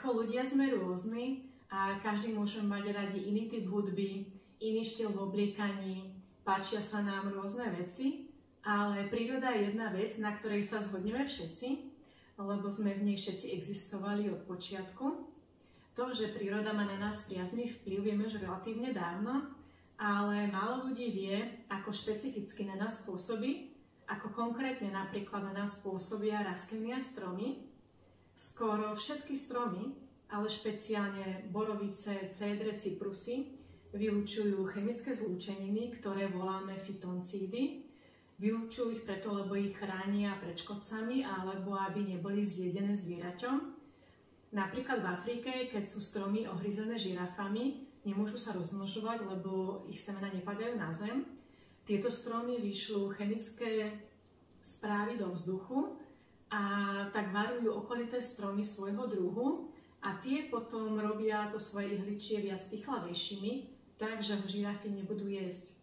Ako ľudia sme rôzni a každý môže mať radi iný typ hudby, iný štýl v obliekaní, páčia sa nám rôzne veci, ale príroda je jedna vec, na ktorej sa zhodneme všetci, lebo sme v nej všetci existovali od počiatku. To, že príroda má na nás priaznivý vplyv, vieme už relatívne dávno, ale málo ľudí vie, ako špecificky na nás pôsobí, ako konkrétne napríklad na nás pôsobia rastliny a stromy. Skoro všetky stromy, ale špeciálne borovice, cédre, cyprusy, vylučujú chemické zlúčeniny, ktoré voláme fytoncídy. Vylučujú ich preto, lebo ich chránia pred škodcami alebo aby neboli zjedené zvieraťom. Napríklad v Afrike, keď sú stromy ohryzené žirafami, nemôžu sa rozmnožovať, lebo ich semená nepadajú na zem. Tieto stromy vyšľú chemické správy do vzduchu a tak varujú okolité stromy svojho druhu a tie potom robia to svoje ihličie viac pichlavejšími, takže ho žirafy nebudú jesť.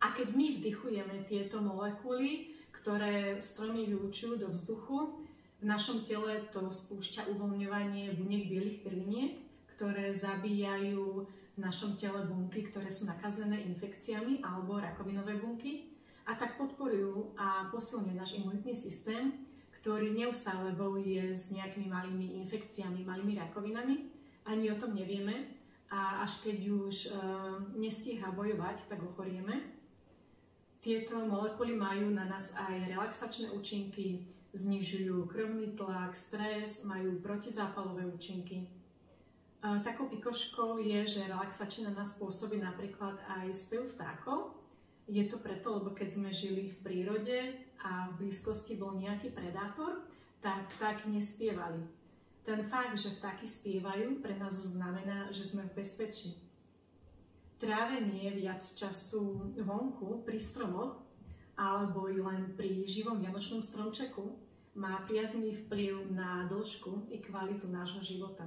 A keď my vdychujeme tieto molekuly, ktoré stromy vylučujú do vzduchu, v našom tele to spúšťa uvoľňovanie buniek bielých krviniek, ktoré zabíjajú v našom tele bunky, ktoré sú nakazené infekciami alebo rakovinové bunky a tak podporujú a posilňujú náš imunitný systém, ktorý neustále bojuje s nejakými malými infekciami, malými rakovinami. Ani o tom nevieme a až keď už nestíha bojovať, tak ochorieme. Tieto molekuly majú na nás aj relaxačné účinky, znižujú krvný tlak, stres, majú protizápalové účinky. Takou pikoškou je, že relaxačne na nás pôsobí napríklad aj spev vtákov. Je to preto, lebo keď sme žili v prírode a v blízkosti bol nejaký predátor, tak vtáky nespievali. Ten fakt, že vtáky spievajú, pre nás znamená, že sme v bezpečí. Trávenie viac času vonku pri stromoch alebo i len pri živom vianočnom stromčeku má priaznivý vplyv na dĺžku i kvalitu nášho života.